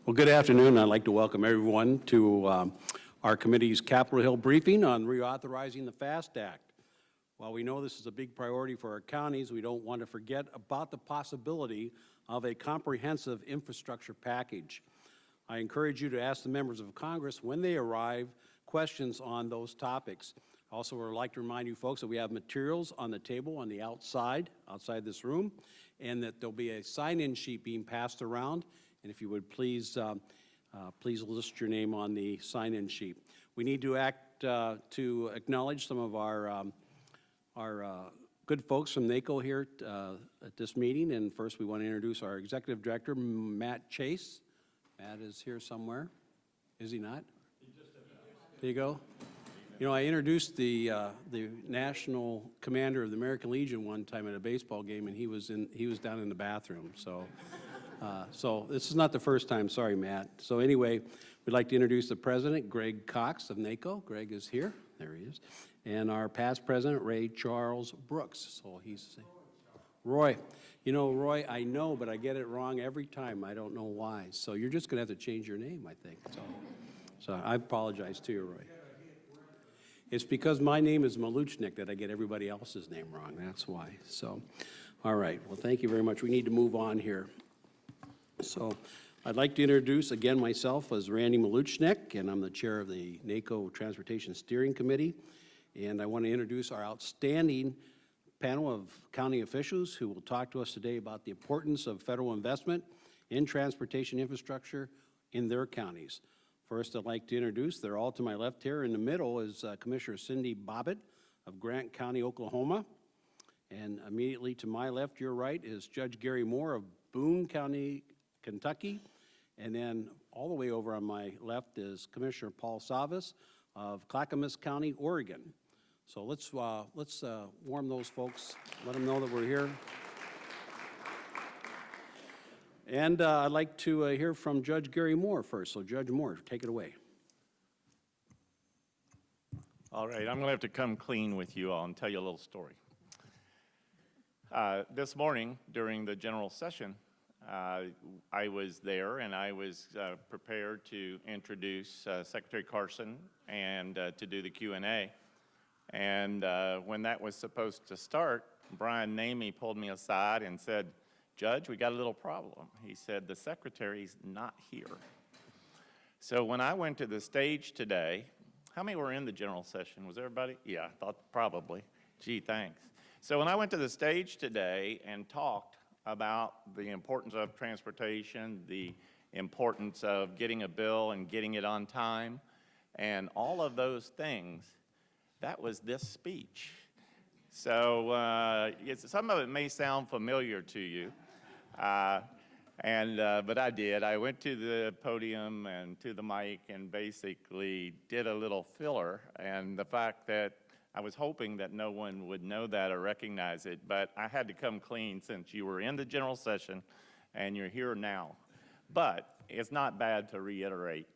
Well, good afternoon. I'd like to welcome everyone to our committee's Capitol Hill briefing on reauthorizing the FAST Act. While we know this is a big priority for our counties, we don't want to forget about the possibility of a comprehensive infrastructure package. I encourage you to ask the members of Congress when they arrive questions on those topics. Also, would like to remind you folks that we have materials on the table on the outside this room, and that there'll be a sign-in sheet being passed around. And if you would please list your name on the sign-in sheet. We need to act to acknowledge some of our good folks from NACo here at this meeting. And first, we want to introduce our Executive Director, Matt Chase. Matt is here somewhere. Is he not? There you go. You know, I introduced the national commander of the American Legion one time at a baseball game, and he was down in the bathroom. So this is not the first time. Sorry, Matt. So anyway, we'd like to introduce the president, Greg Cox of NACo. Greg is here. There he is. And our past president, Ray Charles Brooks. So he's Roy. You know, Roy, I know, but I get it wrong every time. I don't know why. So you're just going to have to change your name, I think. So I apologize to you, Roy. It's because my name is Maluchnik that I get everybody else's name wrong. That's why. So, all right. Well, thank you very much. We need to move on here. So I'd like to introduce again myself as Randy Maluchnik, and I'm the chair of the NACo Transportation Steering Committee. And I want to introduce our outstanding panel of county officials who will talk to us today about the importance of federal investment in transportation infrastructure in their counties. First, I'd like to introduce, they're all to my left here. In the middle is Commissioner Cindy Bobbitt of Grant County, Oklahoma. And immediately to my left, your right, is Judge Gary Moore of Boone County, Kentucky. And then all the way over on my left is Commissioner Paul Savas of Clackamas County, Oregon. So let's warm those folks, let them know that we're here. And I'd like to hear from Judge Gary Moore first. So Judge Moore, take it away. All right, I'm going to have to come clean with you all and tell you a little story. This morning during the general session, I was there and I was prepared to introduce Secretary Carson and to do the Q&A. And when that was supposed to start, Brian Namey pulled me aside and said, "Judge, we got a little problem." He said, "The secretary's not here." So when I went to the stage today, how many were in the general session? Was everybody? Yeah, I thought probably. Gee, thanks. So when I went to the stage today and talked about the importance of transportation, the importance of getting a bill and getting it on time, and all of those things, that was this speech. So some of it may sound familiar to you, but I did. I went to the podium and to the mic and basically did a little filler, and the fact that I was hoping that no one would know that or recognize it, but I had to come clean since you were in the general session and you're here now. But it's not bad to reiterate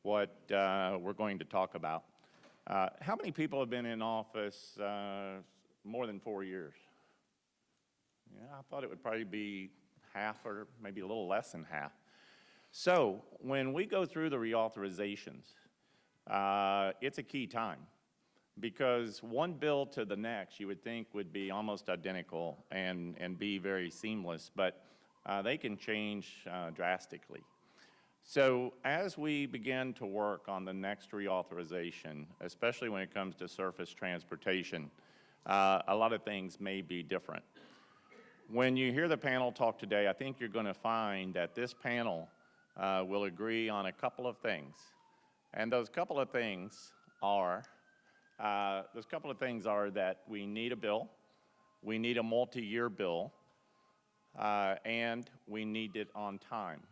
what we're going to talk about. How many people have been in office more than 4 years? Yeah, I thought it would probably be half or maybe a little less than half. So when we go through the reauthorizations, it's a key time because one bill to the next you would think would be almost identical and be very seamless, but they can change drastically. So as we begin to work on the next reauthorization, especially when it comes to surface transportation, a lot of things may be different. When you hear the panel talk today, I think you're going to find that this panel will agree on a couple of things. And those couple of things are that we need a bill, we need a multi-year bill, and we need it on time.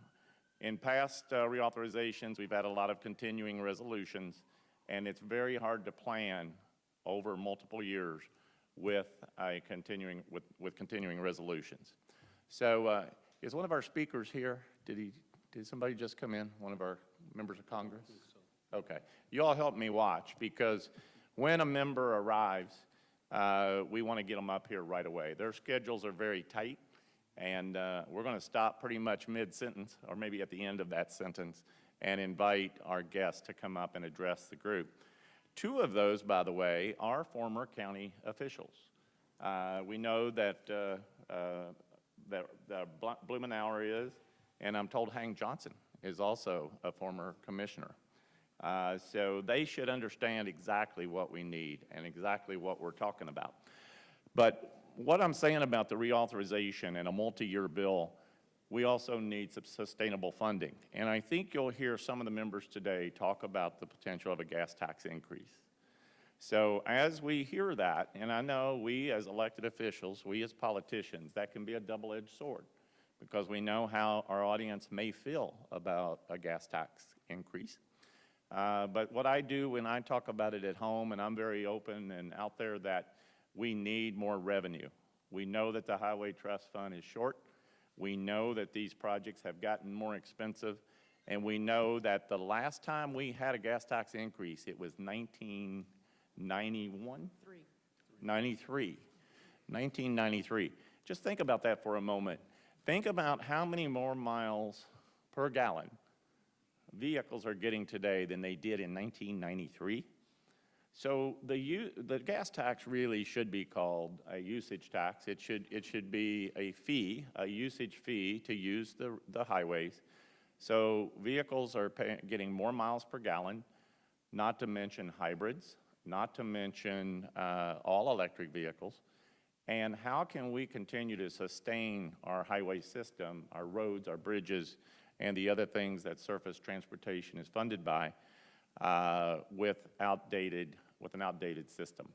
In past reauthorizations, we've had a lot of continuing resolutions, and it's very hard to plan over multiple years with continuing resolutions. So is one of our speakers here? Did somebody just come in? One of our members of Congress? I think so. Okay. You all help me watch, because when a member arrives, we want to get them up here right away. Their schedules are very tight, And we're going to stop pretty much mid-sentence, or maybe at the end of that sentence, and invite our guests to come up and address the group. Two of those, by the way, are former county officials. We know that Blumenauer is, and I'm told Hank Johnson is also a former commissioner. So they should understand exactly what we need and exactly what we're talking about. But what I'm saying about the reauthorization and a multi-year bill, we also need some sustainable funding. And I think you'll hear some of the members today talk about the potential of a gas tax increase. So as we hear that, and I know we as elected officials, we as politicians, that can be a double-edged sword, because we know how our audience may feel about a gas tax increase. But what I do when I talk about it at home, and I'm very open and out there, that we need more revenue. We know that the Highway Trust Fund is short. We know that these projects have gotten more expensive. And we know that the last time we had a gas tax increase, it was 1991? 1993. Just think about that for a moment. Think about how many more miles per gallon vehicles are getting today than they did in 1993. So the gas tax really should be called a usage tax. It should be a fee, a usage fee to use the highways. So vehicles are getting more miles per gallon, not to mention hybrids, not to mention all electric vehicles. And how can we continue to sustain our highway system, our roads, our bridges, and the other things that surface transportation is funded by with an outdated system?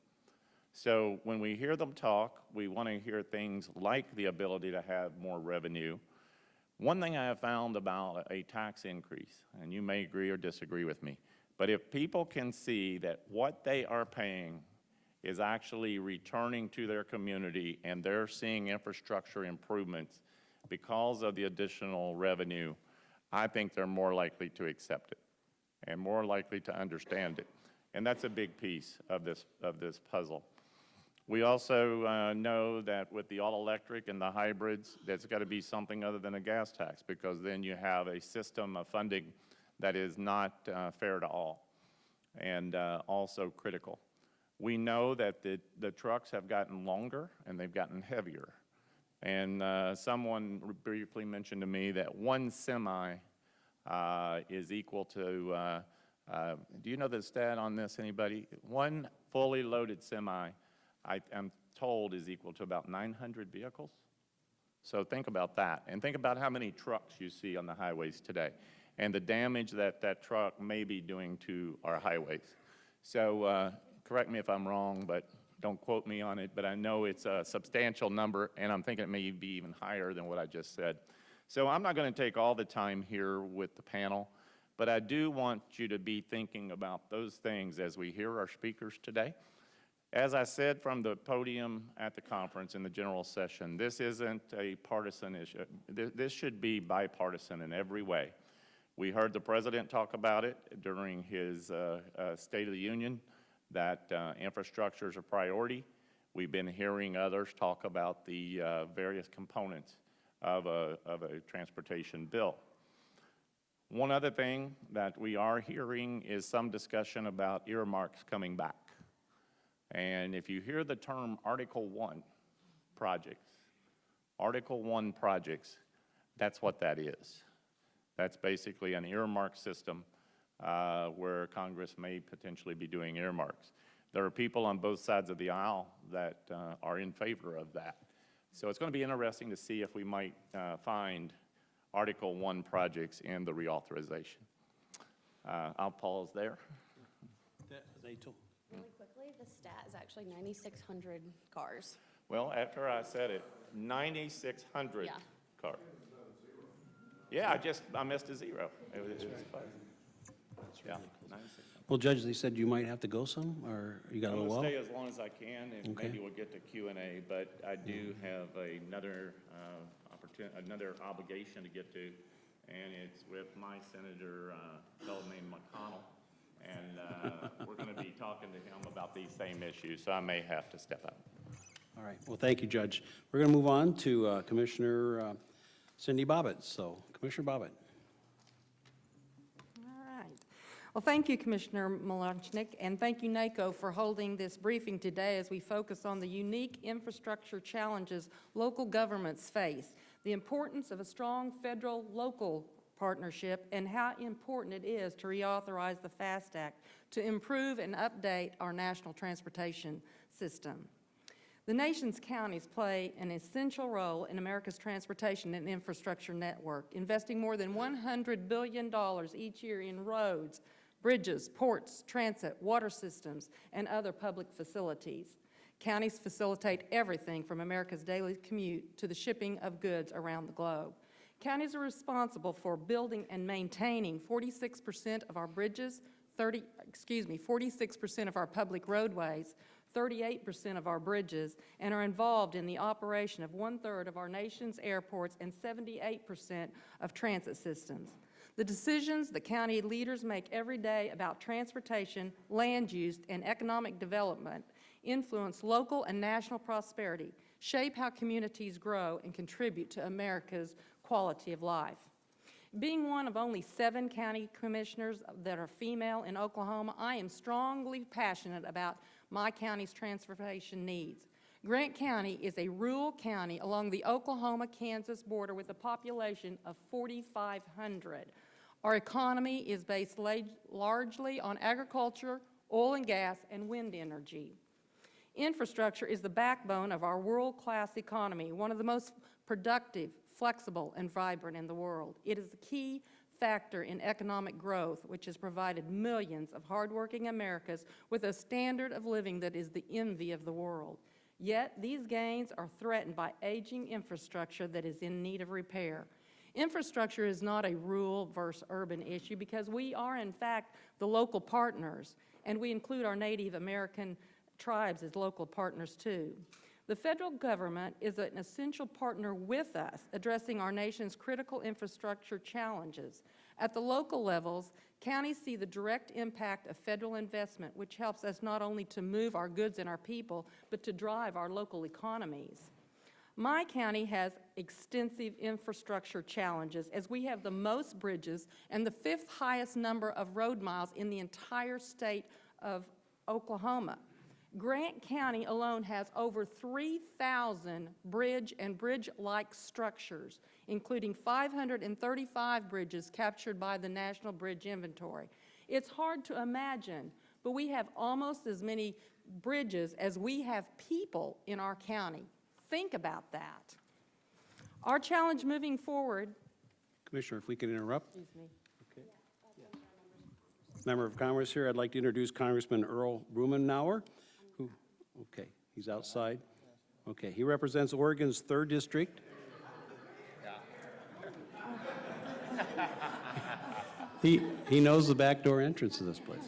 So when we hear them talk, we want to hear things like the ability to have more revenue. One thing I have found about a tax increase, and you may agree or disagree with me, but if people can see that what they are paying is actually returning to their community and they're seeing infrastructure improvements because of the additional revenue, I think they're more likely to accept it and more likely to understand it. And that's a big piece of this puzzle. We also know that with the all-electric and the hybrids, there's got to be something other than a gas tax, because then you have a system of funding that is not fair to all and also critical. We know that the trucks have gotten longer and they've gotten heavier. And someone briefly mentioned to me that one semi is equal to, do you know the stat on this, anybody? One fully loaded semi, I am told, is equal to about 900 vehicles. So think about that, and think about how many trucks you see on the highways today, and the damage that that truck may be doing to our highways. So correct me if I'm wrong, but don't quote me on it, but I know it's a substantial number, and I'm thinking it may be even higher than what I just said. So I'm not going to take all the time here with the panel, but I do want you to be thinking about those things as we hear our speakers today. As I said from the podium at the conference in the general session, this isn't a partisan issue. This should be bipartisan in every way. We heard the president talk about it during his State of the Union, that infrastructure is a priority. We've been hearing others talk about the various components of a transportation bill. One other thing that we are hearing is some discussion about earmarks coming back. And if you hear the term Article 1 projects, that's what that is. That's basically an earmark system where Congress may potentially be doing earmarks. There are people on both sides of the aisle that are in favor of that. So it's going to be interesting to see if we might find Article 1 projects in the reauthorization. I'll pause there. Really quickly, the stat is actually 9,600 cars. Well, after I said it, 9,600 Yeah. cars. Yeah, I missed a zero. It was close. Yeah, 9,600. Well, Judge, they said you might have to go some, or you got a I'm little going to while? stay as long as I can, and Okay. maybe we'll get to Q&A, but I do have another another obligation to get to, and it's with my senator, a fellow named McConnell, and we're going to be talking to him about these same issues, so I may have to step out. All right. Well, thank you, Judge. We're going to move on to Commissioner Cindy Bobbitt. So, Commissioner Bobbitt. All right. Well, thank you, Commissioner Malonchnik, and thank you, NACo, for holding this briefing today as we focus on the unique infrastructure challenges local governments face, the importance of a strong federal-local partnership, and how important it is to reauthorize the FAST Act to improve and update our national transportation system. The nation's counties play an essential role in America's transportation and infrastructure network, investing more than $100 billion each year in roads, bridges, ports, transit, water systems, and other public facilities. Counties facilitate everything from America's daily commute to the shipping of goods around the globe. Counties are responsible for building and maintaining 46% of our bridges, 46% of our public roadways, 38% of our bridges, and are involved in the operation of 1/3 of our nation's airports and 78% of transit systems. The decisions the county leaders make every day about transportation, land use, and economic development influence local and national prosperity, shape how communities grow, and contribute to America's quality of life. Being one of only 7 county commissioners that are female in Oklahoma, I am strongly passionate about my county's transportation needs. Grant County is a rural county along the Oklahoma-Kansas border with a population of 4,500. Our economy is based largely on agriculture, oil and gas, and wind energy. Infrastructure is the backbone of our world-class economy, one of the most productive, flexible, and vibrant in the world. It is a key factor in economic growth, which has provided millions of hardworking Americans with a standard of living that is the envy of the world. Yet, these gains are threatened by aging infrastructure that is in need of repair. Infrastructure is not a rural versus urban issue because we are, in fact, the local partners, and we include our Native American tribes as local partners too. The federal government is an essential partner with us, addressing our nation's critical infrastructure challenges. At the local levels, counties see the direct impact of federal investment, which helps us not only to move our goods and our people, but to drive our local economies. My county has extensive infrastructure challenges as we have the most bridges and the 5th highest number of road miles in the entire state of Oklahoma. Grant County alone has over 3,000 bridge and bridge-like structures, including 535 bridges captured by the National Bridge Inventory. It's hard to imagine, but we have almost as many bridges as we have people in our county. Think about that. Our challenge moving forward. Commissioner, if we can interrupt. Excuse me. Okay. Member of Congress here, I'd like to introduce Congressman Earl Rumenauer. Okay, he's outside. Okay, he represents Oregon's 3rd District. He knows the backdoor entrance to this place.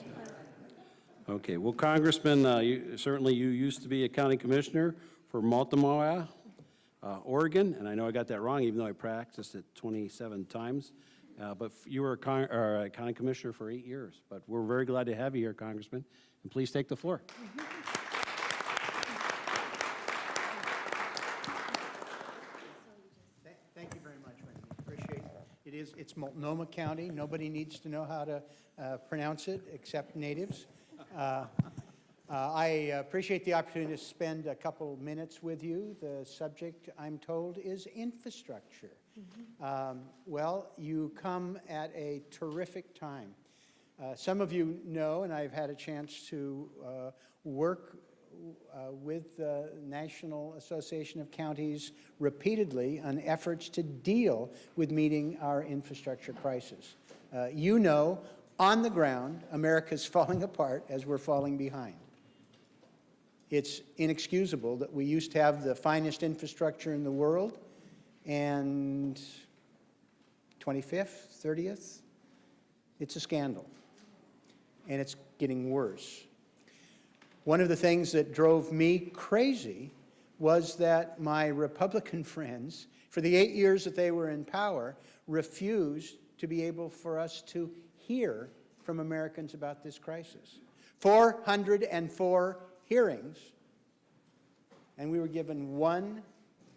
Okay, well, Congressman, you used to be a county commissioner for Multnomah, Oregon, and I know I got that wrong, even though I practiced it 27 times. But you were a county commissioner for 8 years. But we're very glad to have you here, Congressman, and please take the floor. Thank you very much, Randy. Appreciate it. It's Multnomah County. Nobody needs to know how to pronounce it except natives. I appreciate the opportunity to spend a couple minutes with you. The subject, I'm told, is infrastructure. Well, you come at a terrific time. Some of you know, and I've had a chance to work with the National Association of Counties repeatedly on efforts to deal with meeting our infrastructure crisis. You know, on the ground, America's falling apart as we're falling behind. It's inexcusable that we used to have the finest infrastructure in the world, and 25th, 30th, it's a scandal, and it's getting worse. One of the things that drove me crazy was that my Republican friends, for the 8 years that they were in power, refused to be able for us to hear from Americans about this crisis. 404 hearings, and we were given one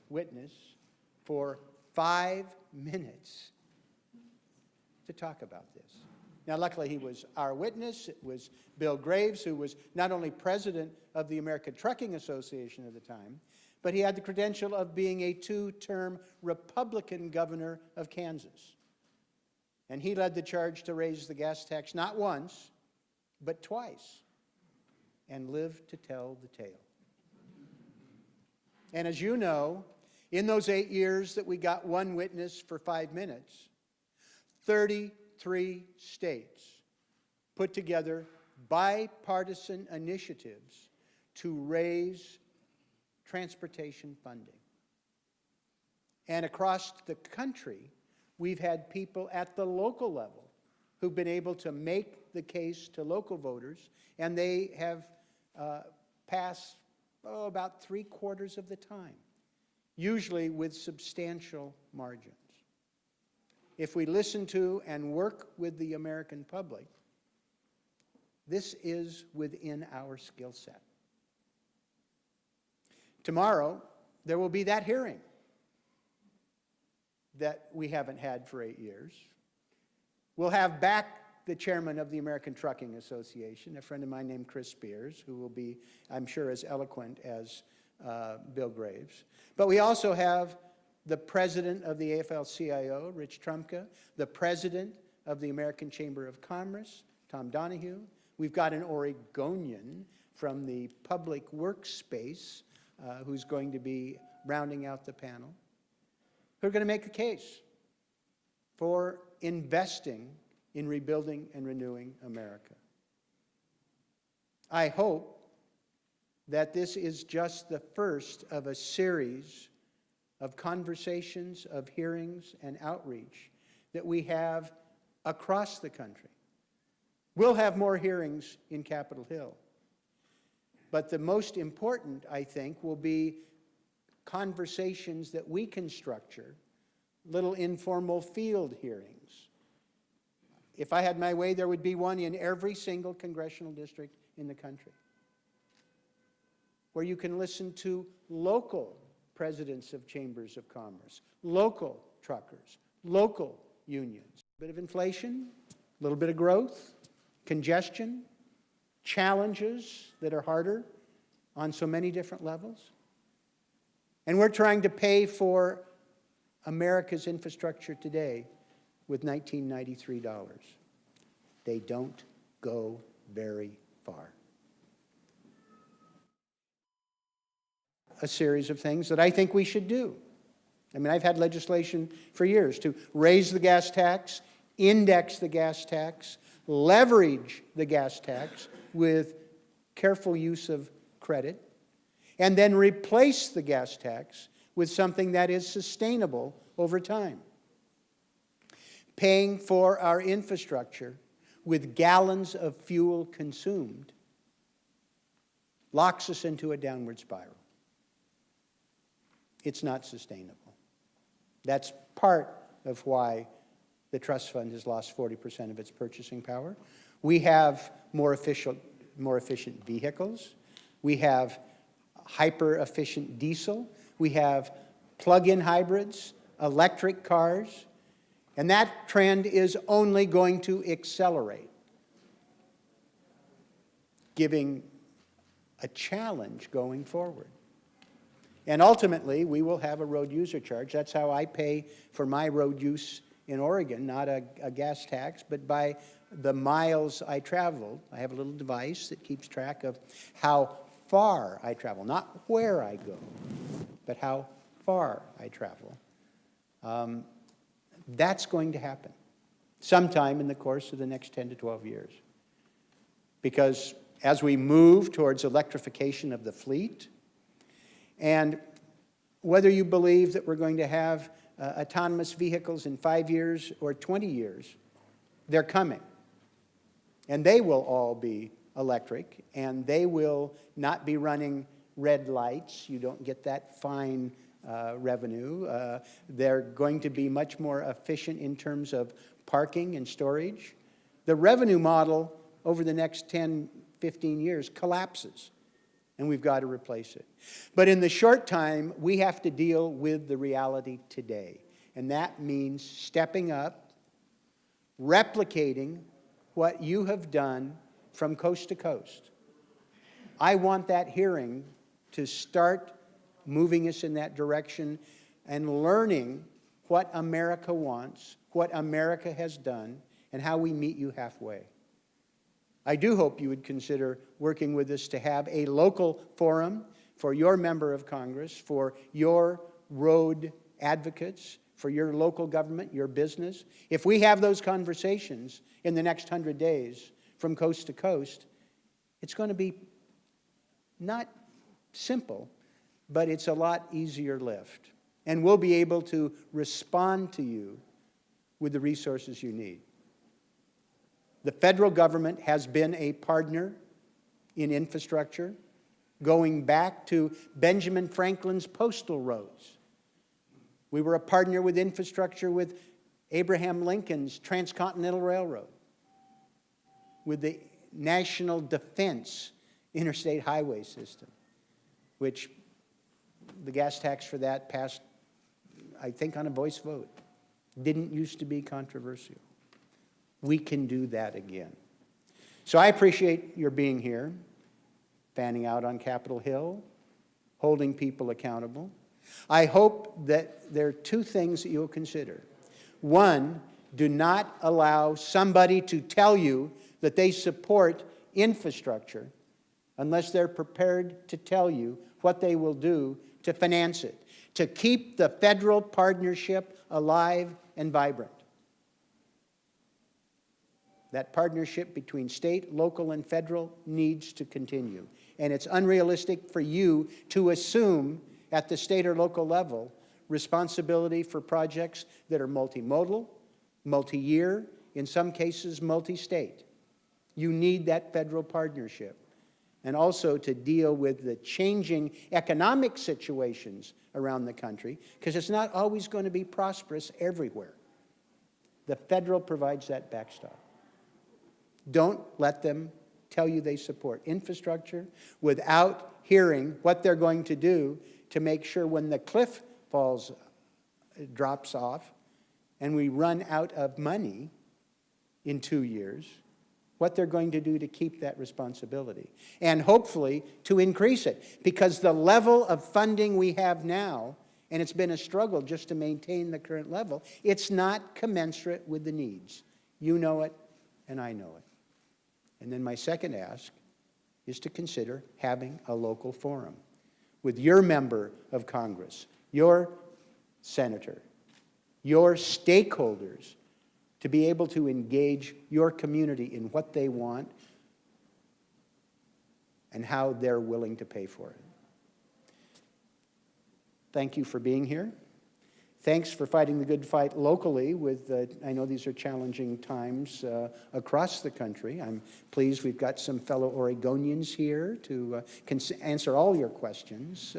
witness for 5 minutes to talk about this. Now, luckily, he was our witness. It was Bill Graves, who was not only president of the American Trucking Association at the time, but he had the credential of being a 2-term Republican governor of Kansas. And he led the charge to raise the gas tax not once, but twice, and lived to tell the tale. And as you know, in those 8 years that we got one witness for 5 minutes, 33 states put together bipartisan initiatives to raise transportation funding. And across the country, we've had people at the local level who've been able to make the case to local voters, and they have passed about 3/4 of the time, usually with substantial margins. If we listen to and work with the American public, this is within our skill set. Tomorrow, there will be that hearing that we haven't had for 8 years. We'll have back the chairman of the American Trucking Association, a friend of mine named Chris Spears, who will be, I'm sure, as eloquent as Bill Graves. But we also have the president of the AFL-CIO, Rich Trumka, the president of the American Chamber of Commerce, Tom Donahue. We've got an Oregonian from the public workspace who's going to be rounding out the panel, who are going to make a case for investing in rebuilding and renewing America. I hope that this is just the first of a series of conversations, of hearings, and outreach that we have across the country. We'll have more hearings in Capitol Hill. But the most important, I think, will be conversations that we can structure, little informal field hearings. If I had my way, there would be one in every single congressional district in the country, where you can listen to local presidents of chambers of commerce, local truckers, local unions. A bit of inflation, a little bit of growth, congestion, challenges that are harder on so many different levels. And we're trying to pay for America's infrastructure today with $1993. They don't go very far. A series of things that I think we should do. I mean, I've had legislation for years to raise the gas tax, index the gas tax, leverage the gas tax with careful use of credit, and then replace the gas tax with something that is sustainable over time. Paying for our infrastructure with gallons of fuel consumed locks us into a downward spiral. It's not sustainable. That's part of why the trust fund has lost 40% of its purchasing power. We have more efficient vehicles. We have hyper-efficient diesel. We have plug-in hybrids, electric cars, and that trend is only going to accelerate, giving a challenge going forward. And ultimately, we will have a road user charge. That's how I pay for my road use in Oregon, not a gas tax, but by the miles I traveled. I have a little device that keeps track of how far I travel, not where I go, but how far I travel. That's going to happen sometime in the course of the next 10 to 12 years. Because as we move towards electrification of the fleet, and whether you believe that we're going to have autonomous vehicles in 5 years or 20 years, they're coming. And they will all be electric, and they will not be running red lights. You don't get that fine revenue. They're going to be much more efficient in terms of parking and storage. The revenue model over the next 10, 15 years collapses and we've got to replace it. But in the short time, we have to deal with the reality today. And that means stepping up, replicating what you have done from coast to coast. I want that hearing to start moving us in that direction and learning what America wants, what America has done, and how we meet you halfway. I do hope you would consider working with us to have a local forum for your member of Congress, for your road advocates, for your local government, your business. If we have those conversations in the next 100 days from coast to coast, it's going to be not simple, but it's a lot easier lift. And we'll be able to respond to you with the resources you need. The federal government has been a partner in infrastructure going back to Benjamin Franklin's postal roads. We were a partner with infrastructure with Abraham Lincoln's Transcontinental Railroad, with the National Defense Interstate Highway System, which the gas tax for that passed, I think, on a voice vote. Didn't used to be controversial. We can do that again. So I appreciate your being here, fanning out on Capitol Hill, holding people accountable. I hope that there are two things that you'll consider. One, do not allow somebody to tell you that they support infrastructure unless they're prepared to tell you what they will do to finance it, to keep the federal partnership alive and vibrant. That partnership between state, local, and federal needs to continue. And it's unrealistic for you to assume at the state or local level responsibility for projects that are multimodal, multi-year, in some cases multi-state. You need that federal partnership. And also to deal with the changing economic situations around the country, because it's not always going to be prosperous everywhere. The federal provides that backstop. Don't let them tell you they support infrastructure without hearing what they're going to do to make sure when the cliff drops off and we run out of money in 2 years, what they're going to do to keep that responsibility, and hopefully to increase it, because the level of funding we have now, and it's been a struggle just to maintain the current level, it's not commensurate with the needs. You know it, and I know it. And then my second ask is to consider having a local forum with your member of Congress, your senator, your stakeholders, to be able to engage your community in what they want and how they're willing to pay for it. Thank you for being here. Thanks for fighting the good fight locally with, I know these are challenging times across the country. I'm pleased we've got some fellow Oregonians here to answer all your questions,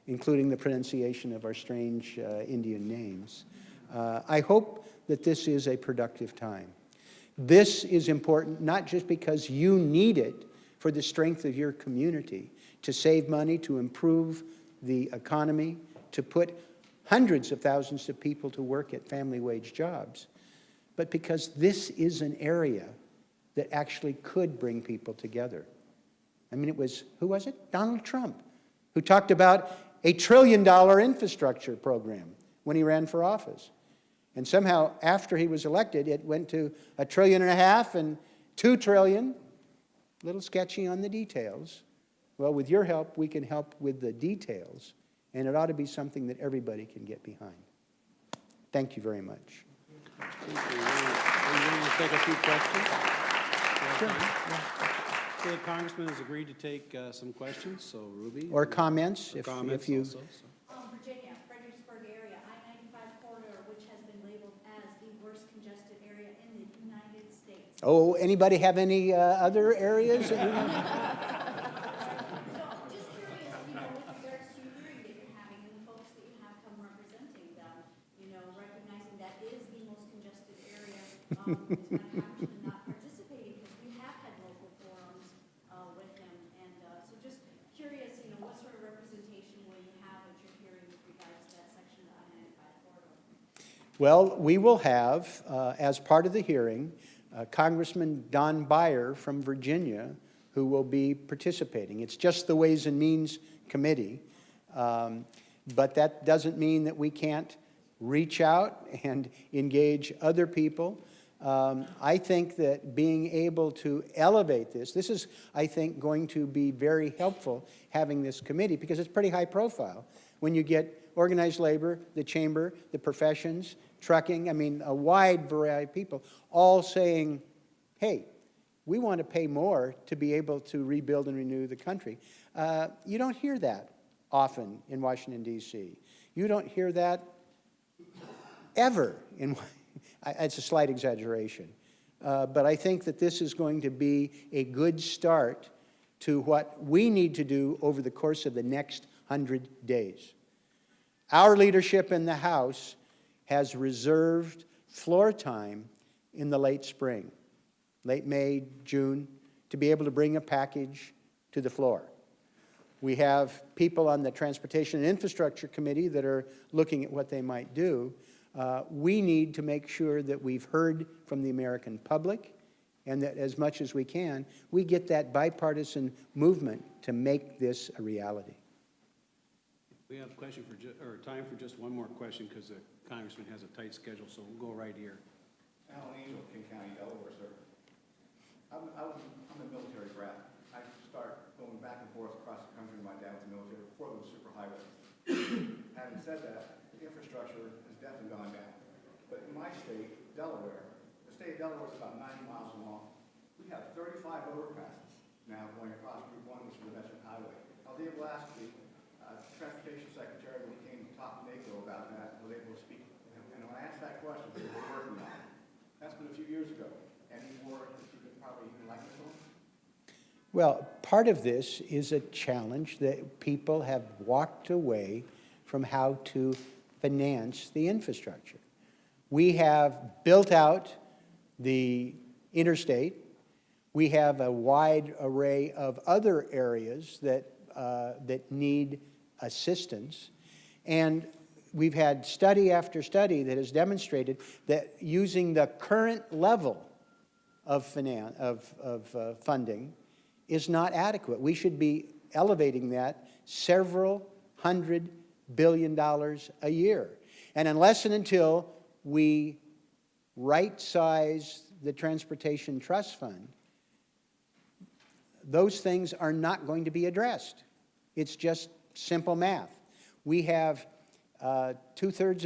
including the pronunciation of our strange Indian names. I hope that this is a productive time. This is important not just because you need it for the strength of your community, to save money, to improve the economy, to put hundreds of thousands of people to work at family wage jobs, but because this is an area that actually could bring people together. I mean, it was, who was it? Donald Trump, who talked about a $1 trillion infrastructure program when he ran for office. And somehow, after he was elected, it went to $1.5 trillion and $2 trillion. A little sketchy on the details. Well, with your help, we can help with the details, and it ought to be something that everybody can get behind. Thank you very much. Are you willing to take a few questions? Sure. So the Congressman has agreed to take some questions, so Ruby. Or comments, or if you... also, so. Virginia, Fredericksburg area, I-95 corridor, which has been labeled as the worst congested area in the United States. Oh, anybody have any other areas? So, just curious, with regards to your hearing that you're having and the folks that you have come representing them, recognizing that is the most congested area, is my passion in not participating, because we have had local forums with him, and Well, we will have, as part of the hearing, Congressman Don Beyer from Virginia, who will be participating. It's just the Ways and Means Committee, but that doesn't mean that we can't reach out and engage other people. I think that being able to elevate this is, I think, going to be very helpful having this committee, because it's pretty high profile. When you get organized labor, the chamber, the professions, trucking, I mean, a wide variety of people, all saying, hey, we want to pay more to be able to rebuild and renew the country. You don't hear that often in Washington, D.C. You don't hear that ever in, it's a slight exaggeration. But I think that this is going to be a good start to what we need to do over the course of the next 100 days. Our leadership in the House has reserved floor time in the late spring, late May, June, to be able to bring a package to the floor. We have people on the Transportation and Infrastructure Committee that are looking at what they might do. We need to make sure that we've heard from the American public, and that as much as we can, we get that bipartisan movement to make this a reality. We have question for time for just one more question, because the Congressman has a tight schedule, so we'll go right here. Alan Angel, King County, Delaware, sir. I'm a military brat. I start going back and forth across the country with my dad was military before there was superhighways. Having said that, the infrastructure has definitely gone down. But in my state, Delaware, the state of Delaware is about 90 miles long. We have 35 overpasses now going across Route 1, which is the Veteran Highway. I was able to ask the Transportation Secretary when he came to talk to NACo about that, was able to speak. And when I asked that question, they were working on it. That's been a few years ago. Any more that you could probably even like this one? Well, part of this is a challenge that people have walked away from how to finance the infrastructure. We have built out the interstate. We have a wide array of other areas that need assistance. And we've had study after study that has demonstrated that using the current level of funding is not adequate. We should be elevating that several $100 billion a year. And unless and until we right-size the Transportation Trust Fund, those things are not going to be addressed. It's just simple math. We have 2/3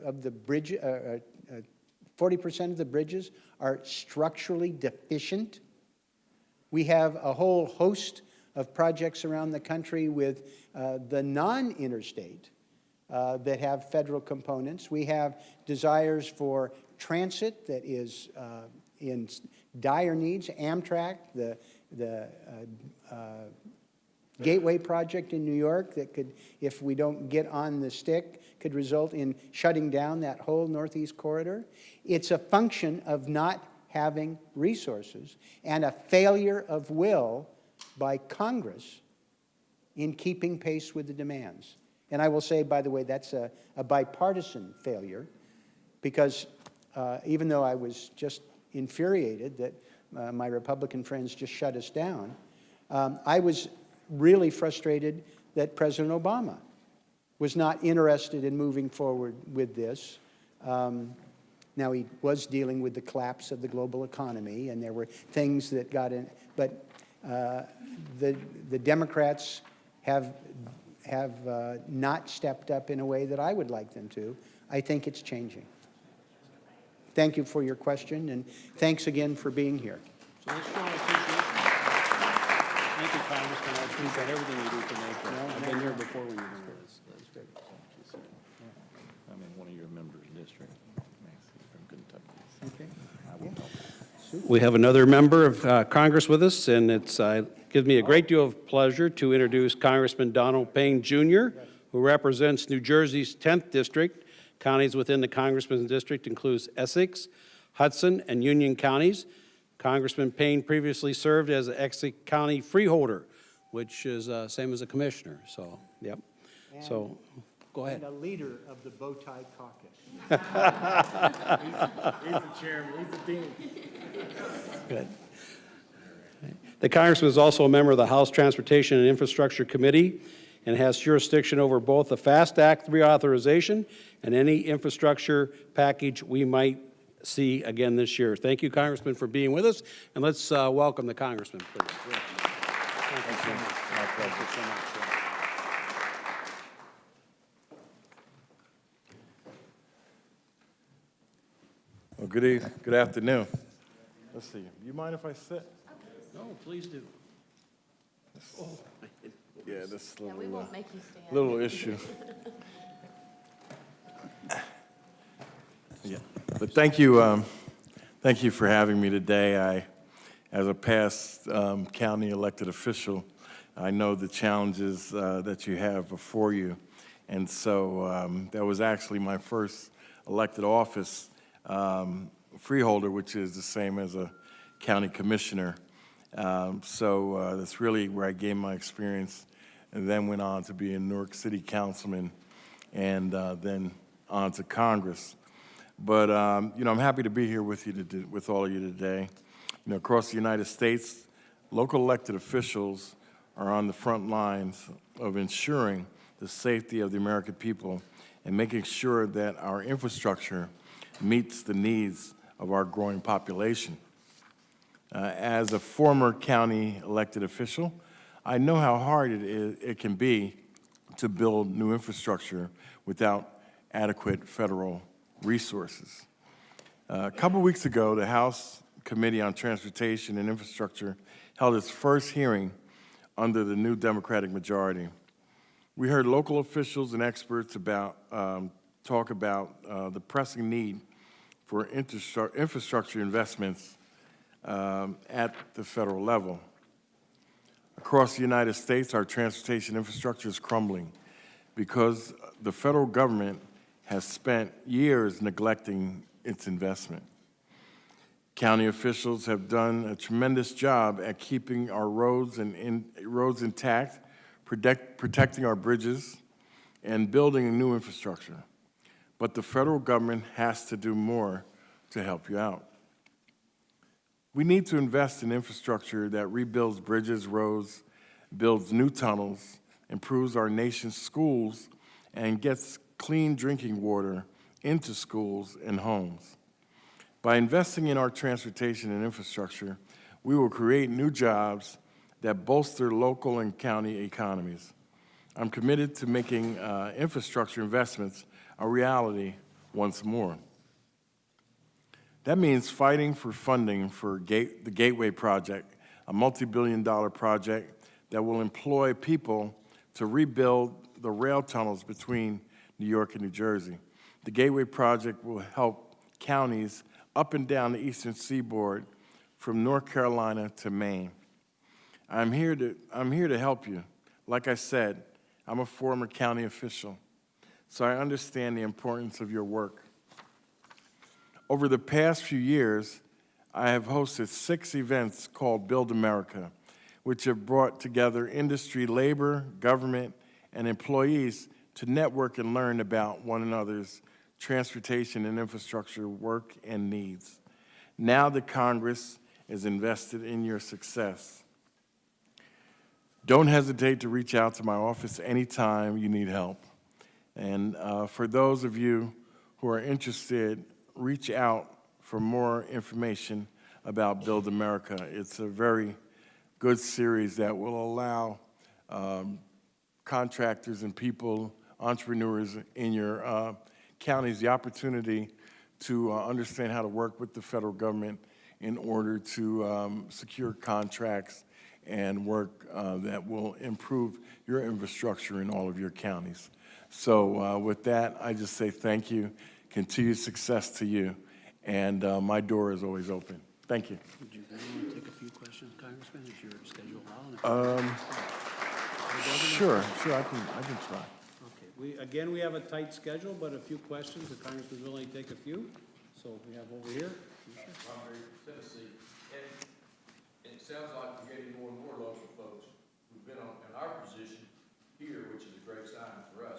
of the bridge, 40% of the bridges are structurally deficient. We have a whole host of projects around the country with the non-interstate that have federal components. We have desires for transit that is in dire needs. Amtrak, the Gateway project in New York that could, if we don't get on the stick, could result in shutting down that whole Northeast corridor. It's a function of not having resources and a failure of will by Congress in keeping pace with the demands. And I will say, by the way, that's a bipartisan failure, because even though I was just infuriated that my Republican friends just shut us down, I was really frustrated that President Obama was not interested in moving forward with this. Now, he was dealing with the collapse of the global economy, and there were things that got in, but the Democrats have not stepped up in a way that I would like them to. I think it's changing. Thank you for your question, and thanks again for being here. So let's show appreciation. Thank you, Congressman. I appreciate everything you do for NACo. I've been here before when you were here. That's good. I'm in one of your members' district, from Kentucky. Okay. I will help. We have another member of Congress with us, and it gives me a great deal of pleasure to introduce Congressman Donald Payne, Jr., who represents New Jersey's 10th District. Counties within the Congressman's district includes Essex, Hudson, and Union counties. Congressman Payne previously served as an Essex County freeholder, which is same as a commissioner. So, yep. And So, Go ahead. And a leader of the Bow Tie Caucus. He's the chairman, he's the dean. Good. The Congressman is also a member of the House Transportation and Infrastructure Committee and has jurisdiction over both the FAST Act reauthorization and any infrastructure package we might see again this year. Thank you, Congressman, for being with us, and let's welcome the Congressman, please. Thank you so much. Thank you so much. Well, good afternoon. Let's see, you mind if I sit? No, please do. Oh. Yeah, this Yeah, we won't make you stand. little issue. Yeah, but thank you for having me today. As a past county elected official, I know the challenges that you have before you, and so that was actually my first elected office, freeholder, which is the same as a county commissioner. So that's really where I gained my experience, and then went on to be a Newark City councilman, and then on to Congress. But you know, I'm happy to be here with you with all of you today. You know, across the United States, local elected officials are on the front lines of ensuring the safety of the American people and making sure that our infrastructure meets the needs of our growing population. As a former county elected official, I know how hard it can be to build new infrastructure without adequate federal resources. A couple weeks ago, the House Committee on Transportation and Infrastructure held its first hearing under the new Democratic majority. We heard local officials and experts talk about the pressing need for infrastructure investments at the federal level. Across the United States, our transportation infrastructure is crumbling because the federal government has spent years neglecting its investment. County officials have done a tremendous job at keeping our roads intact, protecting our bridges, and building new infrastructure. But the federal government has to do more to help you out. We need to invest in infrastructure that rebuilds bridges, roads, builds new tunnels, improves our nation's schools, and gets clean drinking water into schools and homes. By investing in our transportation and infrastructure, we will create new jobs that bolster local and county economies. I'm committed to making infrastructure investments a reality once more. That means fighting for funding for the Gateway Project, a multi-billion-dollar project that will employ people to rebuild the rail tunnels between New York and New Jersey. The Gateway Project will help counties up and down the eastern seaboard from North Carolina to Maine. I'm here to help you. Like I said, I'm a former county official, so I understand the importance of your work. Over the past few years, I have hosted 6 events called Build America, which have brought together industry, labor, government, and employees to network and learn about one another's transportation and infrastructure work and needs. Now that Congress is invested in your success. Don't hesitate to reach out to my office anytime you need help. And for those of you who are interested, reach out for more information about Build America. It's a very good series that will allow contractors and people, entrepreneurs in your counties the opportunity to understand how to work with the federal government in order to secure contracts and work that will improve your infrastructure in all of your counties. So with that, I just say thank you, continued success to you, and my door is always open. Thank you. Would you want to take a few questions, Congressman? Is your schedule allowing? Sure, I can try. Okay, again, we have a tight schedule, but a few questions. The Congressman's willing to take a few. So we have over here. Tennessee, and it sounds like we're getting more and more local folks who've been in our position here, which is a great sign for us.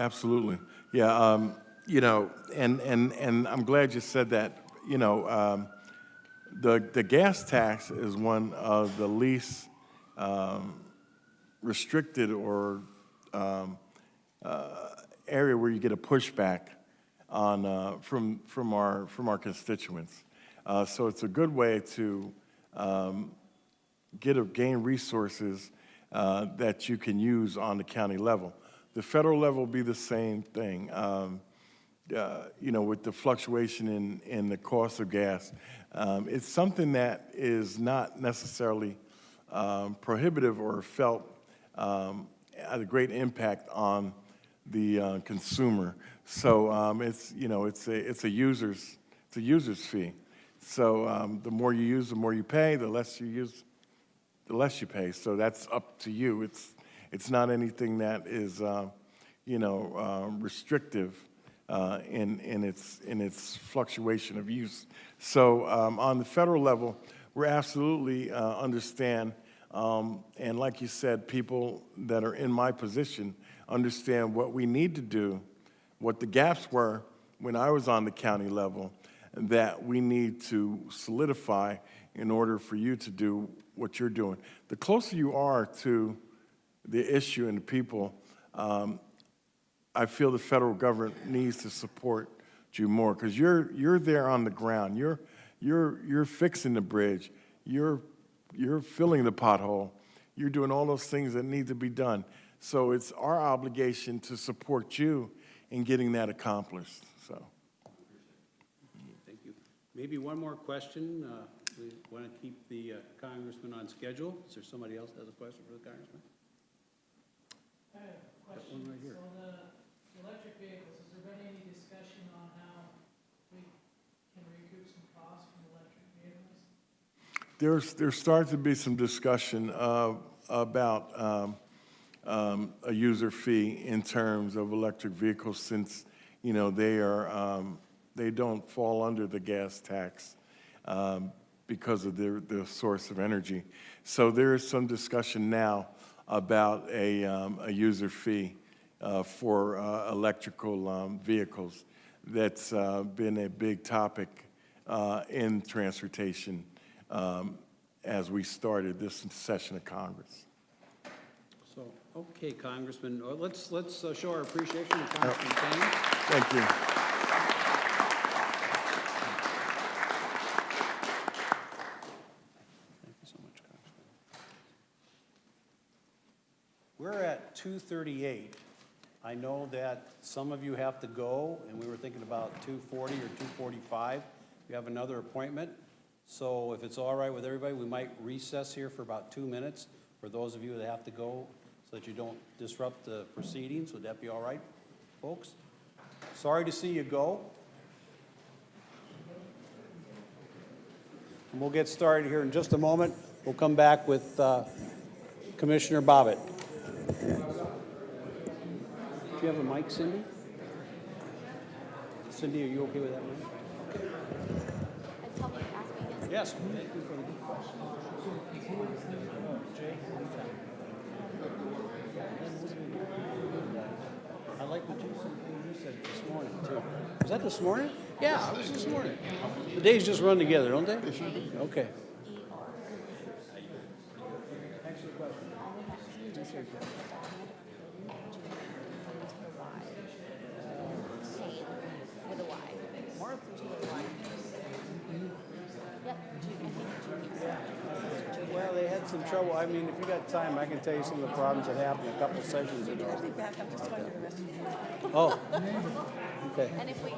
Absolutely. Yeah, you know, and I'm glad you said that. You know, the gas tax is one of the least restricted or area where you get a pushback on from our constituents. So it's a good way to gain resources that you can use on the county level. The federal level will be the same thing. You know, with the fluctuation in the cost of gas, it's something that is not necessarily prohibitive or felt at a great impact on the consumer. So it's, you know, it's a user's fee. So the more you use, the more you pay. The less you use, the less you pay. So that's up to you. It's not anything that is you know, restrictive in its fluctuation of use. So on the federal level, we absolutely understand, and like you said, people that are in my position understand what we need to do, what the gaps were when I was on the county level, that we need to solidify in order for you to do what you're doing. The closer you are to the issue and the people, I feel the federal government needs to support you more because you're there on the ground. You're fixing the bridge. You're filling the pothole. You're doing all those things that need to be done. So it's our obligation to support you in getting that accomplished. So. Thank you. Maybe one more question. We want to keep the congressman on schedule. Is there somebody else that has a question for the congressman? I have a question. One right here. So the electric vehicles, has there been any discussion on how we can recoup some costs from electric vehicles? There's starting to be some discussion about a user fee in terms of electric vehicles since, you know, they don't fall under the gas tax because of their source of energy. So there is some discussion now about a user fee for electrical vehicles. That's been a big topic in transportation as we started this session of Congress. So, okay, Congressman, let's show our appreciation to Congressman Kane. Thank you. Thank you so much, Congressman. We're at 2:38. I know that some of you have to go, and we were thinking about 2:40 or 2:45. You have another appointment. So if it's all right with everybody, we might recess here for about 2 minutes for those of you that have to go so that you don't disrupt the proceedings. Would that be all right, folks? Sorry to see you go. And we'll get started here in just a moment. We'll come back with Commissioner Bobbitt. Do you have a mic, Cindy? Cindy, are you okay with that mic? Yes. Thank you for the good question. I like what you said this morning, too. Was that this morning? Yeah, it was this morning. The days just run together, don't they? They sure do. Okay. Thanks for the question. With a Y. Martha's with a Y. Well, they had some trouble. I mean, if you got time, I can tell you some of the problems that happened a couple sessions ago. Oh, okay. And if we,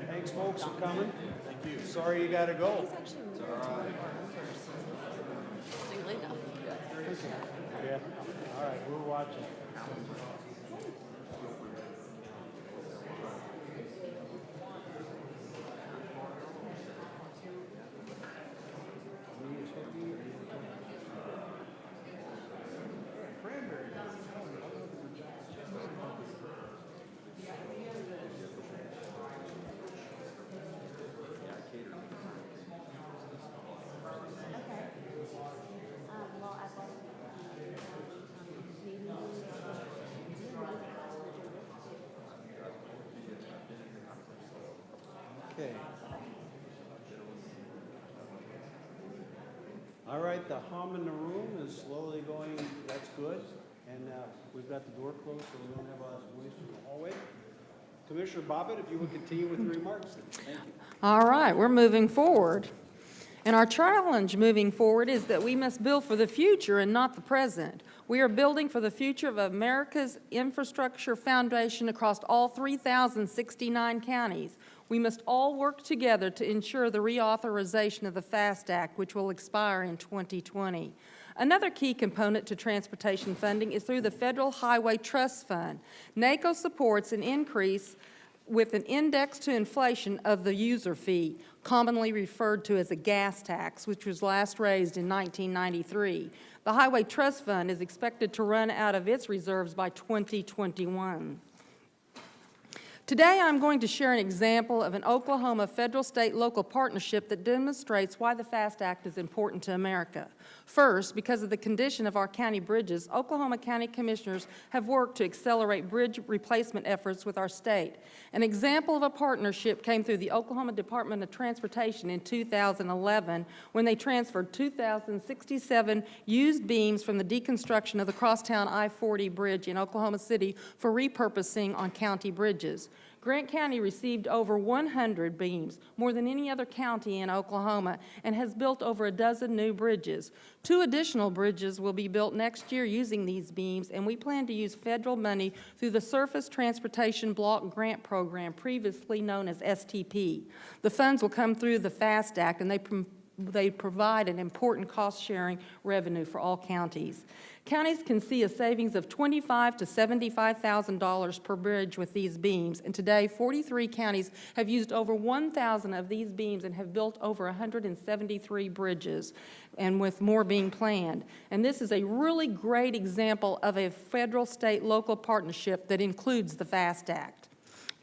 Thanks, folks, for coming. Thank you. Sorry you got to go. he's actually moved to one person. Interestingly enough. Yeah. All right, we're watching. All right, the hum in the room is slowly going, that's good. And we've got the door closed so we don't have all this noise in the hallway. Commissioner Bobbitt, if you would continue with your remarks. Thank you. All right, we're moving forward. And our challenge moving forward is that we must build for the future and not the present. We are building for the future of America's infrastructure foundation across all 3,069 counties. We must all work together to ensure the reauthorization of the FAST Act, which will expire in 2020. Another key component to transportation funding is through the Federal Highway Trust Fund. NACo supports an increase with an index to inflation of the user fee, commonly referred to as a gas tax, which was last raised in 1993. The Highway Trust Fund is expected to run out of its reserves by 2021. Today, I'm going to share an example of an Oklahoma federal, state, local partnership that demonstrates why the FAST Act is important to America. First, because of the condition of our county bridges, Oklahoma County Commissioners have worked to accelerate bridge replacement efforts with our state. An example of a partnership came through the Oklahoma Department of Transportation in 2011 when they transferred 2,067 used beams from the deconstruction of the Crosstown I-40 bridge in Oklahoma City for repurposing on county bridges. Grant County received over 100 beams, more than any other county in Oklahoma, and has built over a dozen new bridges. 2 additional bridges will be built next year using these beams, and we plan to use federal money through the Surface Transportation Block Grant Program, previously known as STP. The funds will come through the FAST Act, and they provide an important cost-sharing revenue for all counties. Counties can see a savings of $25,000 to $75,000 per bridge with these beams, and today 43 counties have used over 1,000 of these beams and have built over 173 bridges, and with more being planned. And this is a really great example of a federal, state, local partnership that includes the FAST Act.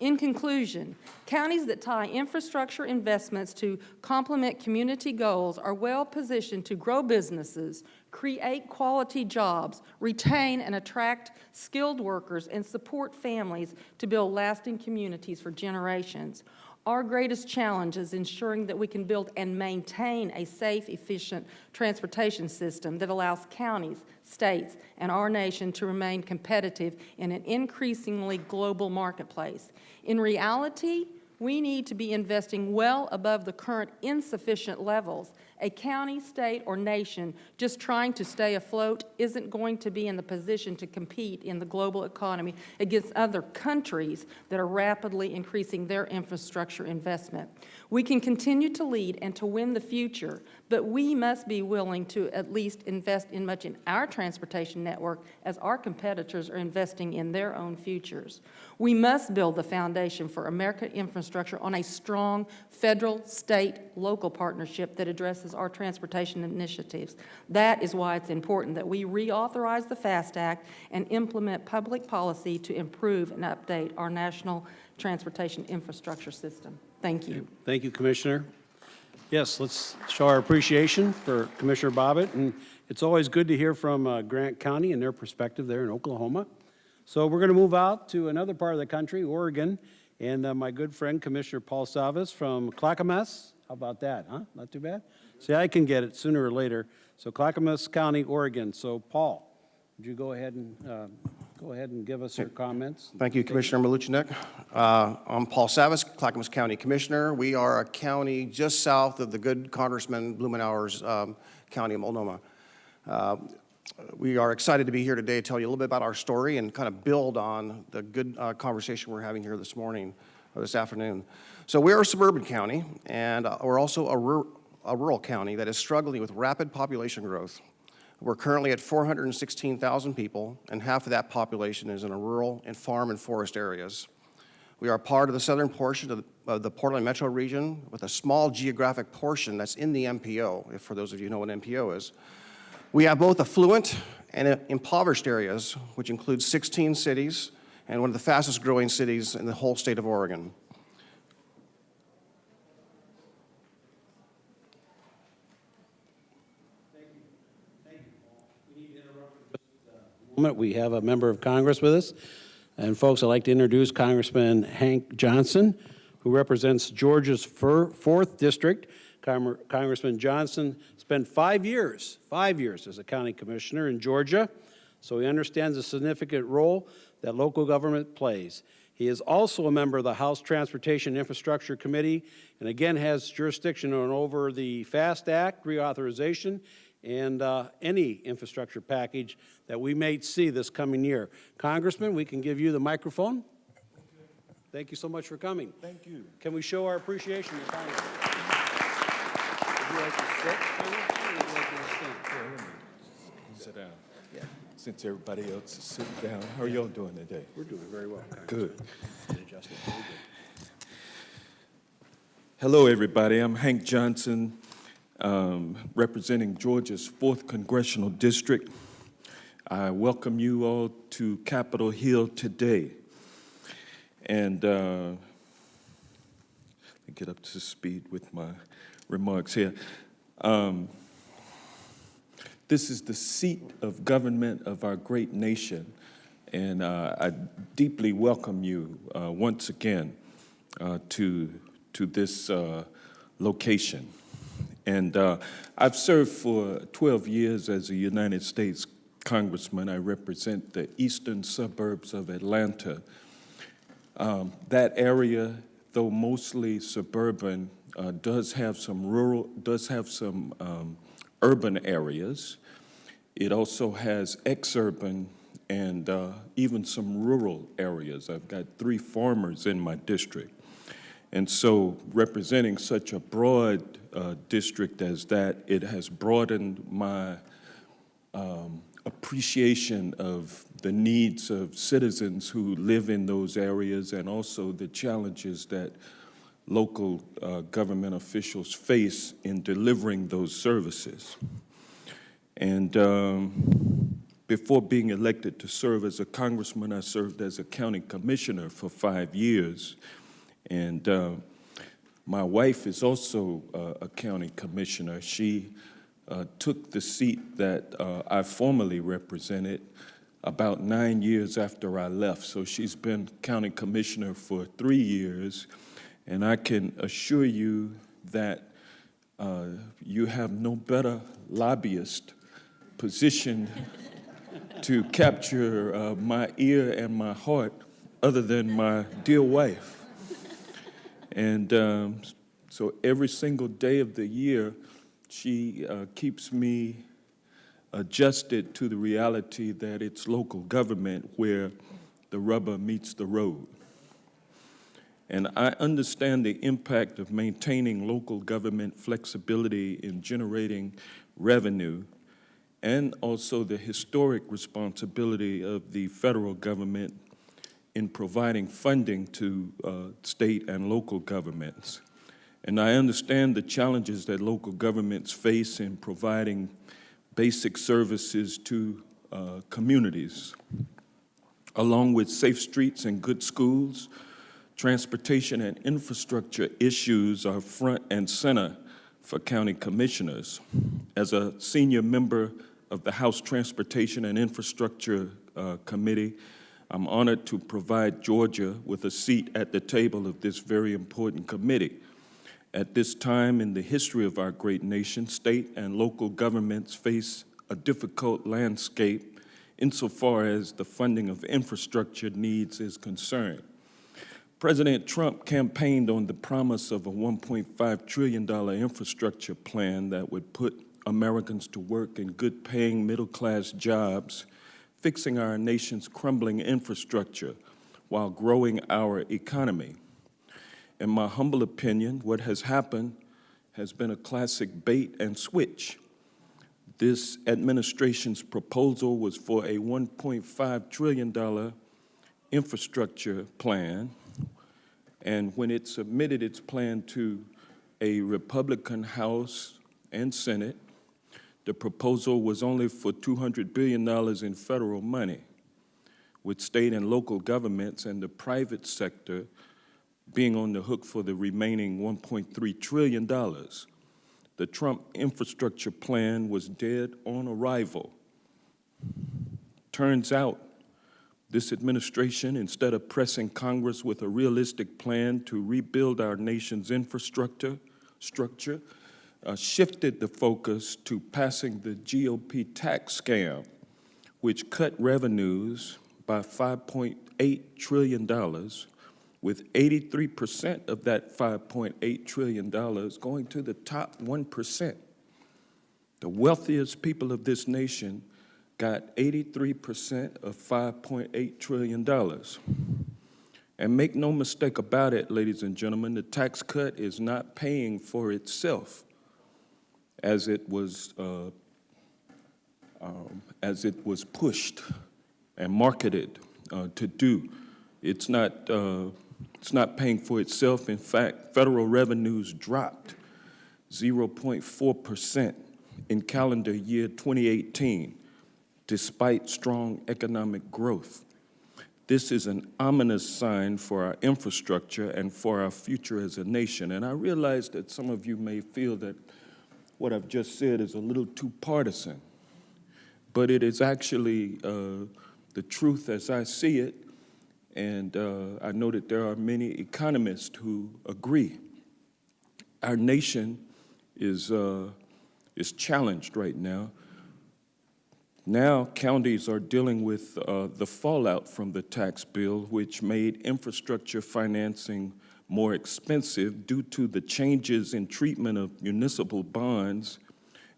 In conclusion, counties that tie infrastructure investments to complement community goals are well positioned to grow businesses, create quality jobs, retain and attract skilled workers, and support families to build lasting communities for generations. Our greatest challenge is ensuring that we can build and maintain a safe, efficient transportation system that allows counties, states, and our nation to remain competitive in an increasingly global marketplace. In reality, we need to be investing well above the current insufficient levels. A county, state, or nation just trying to stay afloat isn't going to be in the position to compete in the global economy against other countries that are rapidly increasing their infrastructure investment. We can continue to lead and to win the future, but we must be willing to at least invest in much in our transportation network as our competitors are investing in their own futures. We must build the foundation for American infrastructure on a strong federal, state, local partnership that addresses our transportation initiatives. That is why it's important that we reauthorize the FAST Act and implement public policy to improve and update our national transportation infrastructure system. Thank you. Thank you, Commissioner. Yes, let's show our appreciation for Commissioner Bobbitt, and it's always good to hear from Grant County and their perspective there in Oklahoma. So we're going to move out to another part of the country, Oregon, and my good friend Commissioner Paul Savas from Clackamas. How about that, huh? Not too bad? See, I can get it sooner or later. So Clackamas County, Oregon. So Paul, would you go ahead and give us your comments? Thank you, Commissioner Maluchinek. I'm Paul Savas, Clackamas County Commissioner. We are a county just south of the good Congressman Blumenauer's county of Multnomah. We are excited to be here today to tell you a little bit about our story and kind of build on the good conversation we're having here this morning or this afternoon. So we are a suburban county, and we're also a rural county that is struggling with rapid population growth. We're currently at 416,000 people, and half of that population is in the rural and farm and forest areas. We are part of the southern portion of the Portland metro region with a small geographic portion that's in the MPO, if for those of you who know what MPO is. We have both affluent and impoverished areas, which includes 16 cities and one of the fastest growing cities in the whole state of Oregon. We have a member of Congress with us. And folks, I'd like to introduce Congressman Hank Johnson, who represents Georgia's 4th District. Congressman Johnson spent 5 years as a county commissioner in Georgia, so he understands the significant role that local government plays. He is also a member of the House Transportation Infrastructure Committee, and again has jurisdiction over the FAST Act, reauthorization, and any infrastructure package that we may see this coming year. Congressman, we can give you the microphone. Thank you so much for coming. Thank you. Can we show our appreciation to Congressman? Would you like to sit, Congressman, or would you like to stand? Sit down. Yeah. Since everybody else is sitting down, how are y'all doing today? We're doing very well, Congressman. Good. Adjusted. Very good. Hello, everybody. I'm Hank Johnson, representing Georgia's 4th Congressional District. I welcome you all to Capitol Hill today. And let me get up to speed with my remarks here. This is the seat of government of our great nation, and I deeply welcome you once again to this location. And I've served for 12 years as a United States Congressman. I represent the eastern suburbs of Atlanta. That area, though mostly suburban, does have some urban areas. It also has exurban and even some rural areas. I've got 3 farmers in my district. And so representing such a broad district as that, it has broadened my appreciation of the needs of citizens who live in those areas and also the challenges that local government officials face in delivering those services. And before being elected to serve as a congressman, I served as a county commissioner for 5 years. And my wife is also a county commissioner. She took the seat that I formerly represented about 9 years after I left. So she's been county commissioner for 3 years. And I can assure you that you have no better lobbyist positioned to capture my ear and my heart other than my dear wife. And so every single day of the year, she keeps me adjusted to the reality that it's local government where the rubber meets the road. And I understand the impact of maintaining local government flexibility in generating revenue and also the historic responsibility of the federal government in providing funding to state and local governments. And I understand the challenges that local governments face in providing basic services to communities. Along with safe streets and good schools, transportation and infrastructure issues are front and center for county commissioners. As a senior member of the House Transportation and Infrastructure Committee, I'm honored to provide Georgia with a seat at the table of this very important committee. At this time in the history of our great nation, state and local governments face a difficult landscape insofar as the funding of infrastructure needs is concerned. President Trump campaigned on the promise of a $1.5 trillion infrastructure plan that would put Americans to work in good-paying middle-class jobs, fixing our nation's crumbling infrastructure while growing our economy. In my humble opinion, what has happened has been a classic bait and switch. This administration's proposal was for a $1.5 trillion infrastructure plan, and when it submitted its plan to a Republican House and Senate, the proposal was only for $200 billion in federal money, with state and local governments and the private sector being on the hook for the remaining $1.3 trillion. The Trump infrastructure plan was dead on arrival. Turns out, this administration, instead of pressing Congress with a realistic plan to rebuild our nation's infrastructure, shifted the focus to passing the GOP tax scam, which cut revenues by $5.8 trillion, with 83% of that $5.8 trillion going to the top 1%. The wealthiest people of this nation got 83% of $5.8 trillion. And make no mistake about it, ladies and gentlemen, the tax cut is not paying for itself as it was pushed and marketed to do. It's not paying for itself. In fact, federal revenues dropped 0.4% in calendar year 2018, despite strong economic growth. This is an ominous sign for our infrastructure and for our future as a nation. And I realize that some of you may feel that what I've just said is a little too partisan, but it is actually the truth as I see it, and I know that there are many economists who agree. Our nation is challenged right now. Now counties are dealing with the fallout from the tax bill, which made infrastructure financing more expensive due to the changes in treatment of municipal bonds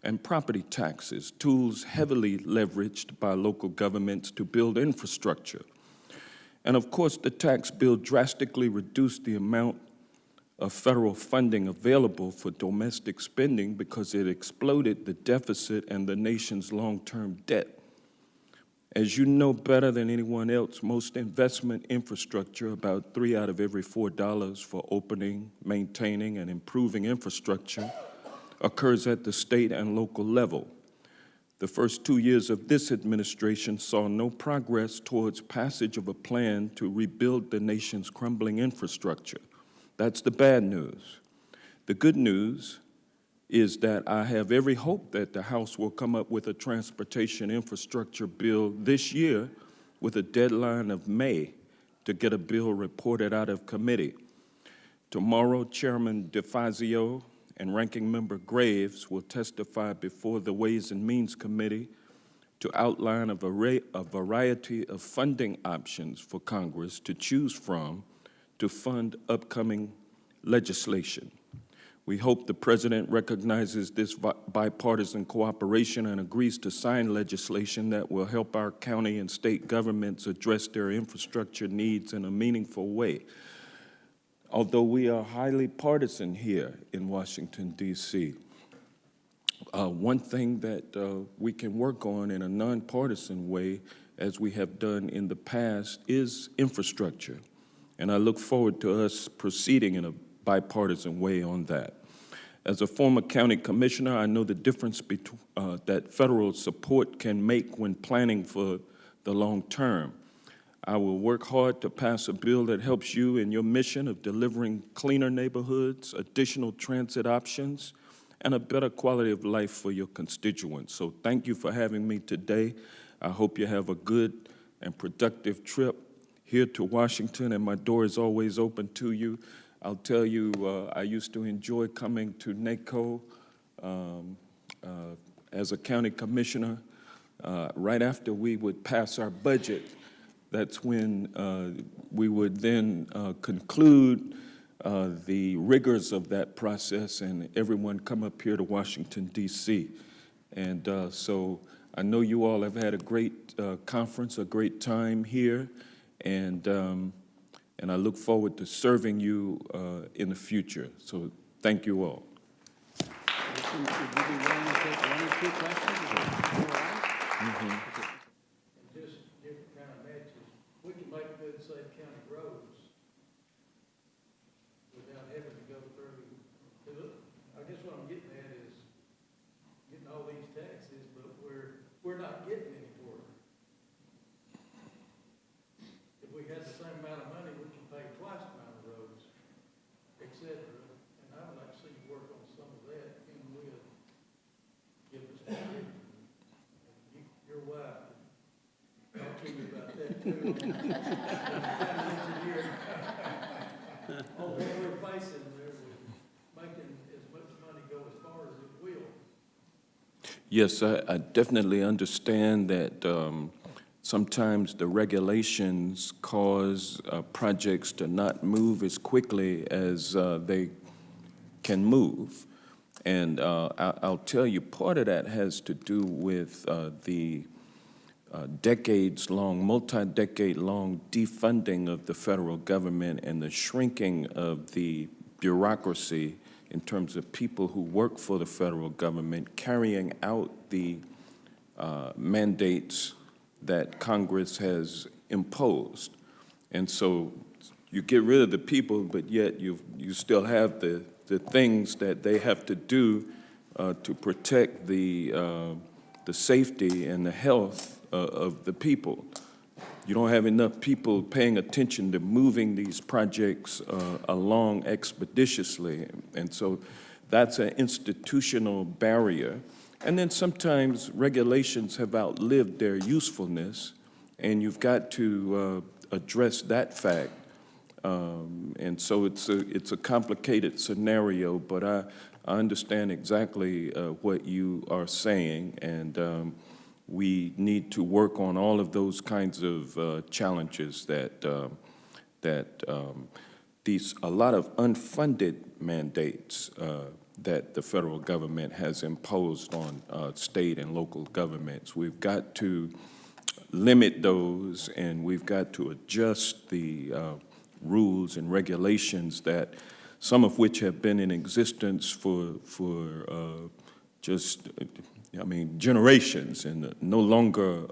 and property taxes, tools heavily leveraged by local governments to build infrastructure. And of course, the tax bill drastically reduced the amount of federal funding available for domestic spending because it exploded the deficit and the nation's long-term debt. As you know better than anyone else, most investment infrastructure, about 3 out of every $4 for opening, maintaining, and improving infrastructure, occurs at the state and local level. The first 2 years of this administration saw no progress towards passage of a plan to rebuild the nation's crumbling infrastructure. That's the bad news. The good news is that I have every hope that the House will come up with a transportation infrastructure bill this year with a deadline of May to get a bill reported out of committee. Tomorrow, Chairman DeFazio and Ranking Member Graves will testify before the Ways and Means Committee to outline a variety of funding options for Congress to choose from to fund upcoming legislation. We hope the President recognizes this bipartisan cooperation and agrees to sign legislation that will help our county and state governments address their infrastructure needs in a meaningful way. Although we are highly partisan here in Washington, D.C., one thing that we can work on in a nonpartisan way, as we have done in the past, is infrastructure. And I look forward to us proceeding in a bipartisan way on that. As a former county commissioner, I know the difference that federal support can make when planning for the long term. I will work hard to pass a bill that helps you in your mission of delivering cleaner neighborhoods, additional transit options, and a better quality of life for your constituents. So thank you for having me today. I hope you have a good and productive trip here to Washington, and my door is always open to you. I'll tell you, I used to enjoy coming to NACo as a county commissioner. Right after we would pass our budget, that's when we would then conclude the rigors of that process and everyone come up here to Washington, D.C. And so I know you all have had a great conference, a great time here, and I look forward to serving you in the future. So thank you all. Would you be willing to take 1 or 2 questions? And just different kind of matches. We can make good, safe county roads without having to go through. I guess what I'm getting at is getting all these taxes, but we're not getting anywhere. If we had the same amount of money, we could pay twice the amount of roads, et cetera. And I would like to see you work on some of that, and we'll give us money. Your wife, talk to you about that too. Oh, what we're facing, we're making as much money go as far as Yes, I definitely understand that sometimes the regulations cause projects to not move as quickly as they can move. And I'll tell you, part of that has to do with the decades-long, multi-decade-long defunding of the federal government and the shrinking of the bureaucracy in terms of people who work for the federal government carrying out the mandates that Congress has imposed. And so you get rid of the people, but yet you still have the things that they have to do to protect the safety and the health of the people. You don't have enough people paying attention to moving these projects along expeditiously. And so that's an institutional barrier. And then sometimes regulations have outlived their usefulness, and you've got to address that fact. And so it's a complicated scenario, but I understand exactly what you are saying, and we need to work on all of those kinds of challenges that a lot of unfunded mandates that the federal government has imposed on state and local governments. We've got to limit those, and we've got to adjust the rules and regulations that some of which have been in existence for generations and no longer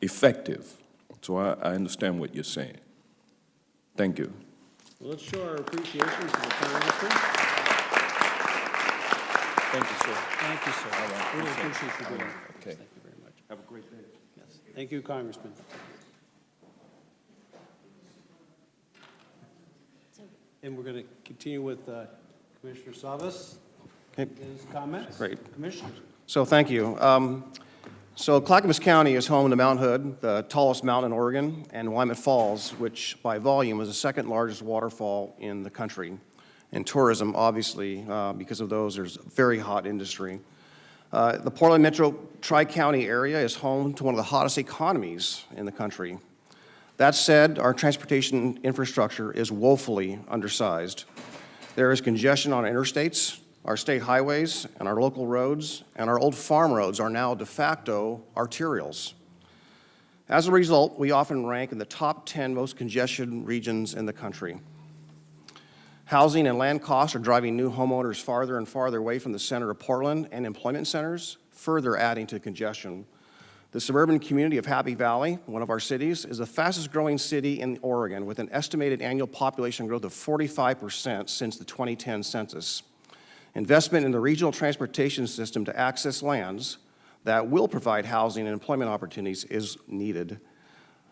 effective. So I understand what you're saying. Thank you. Well, let's show our appreciation to the Congressman. Thank you, sir. Thank you, sir. Really appreciate you doing it. Okay. Thank you very much. Have a great day. Yes. Thank you, Congressman. And we're going to continue with Commissioner Savas. Okay. His comments. Great. Commissioner. So thank you. So Clackamas County is home to Mount Hood, the tallest mountain in Oregon, and Willamette Falls, which by volume is the second largest waterfall in the country. And tourism, obviously, because of those, there's a very hot industry. The Portland Metro Tri-County area is home to one of the hottest economies in the country. That said, our transportation infrastructure is woefully undersized. There is congestion on interstates, our state highways, and our local roads, and our old farm roads are now de facto arterials. As a result, we often rank in the top 10 most congested regions in the country. Housing and land costs are driving new homeowners farther and farther away from the center of Portland and employment centers, further adding to congestion. The suburban community of Happy Valley, one of our cities, is the fastest growing city in Oregon with an estimated annual population growth of 45% since the 2010 census. Investment in the regional transportation system to access lands that will provide housing and employment opportunities is needed.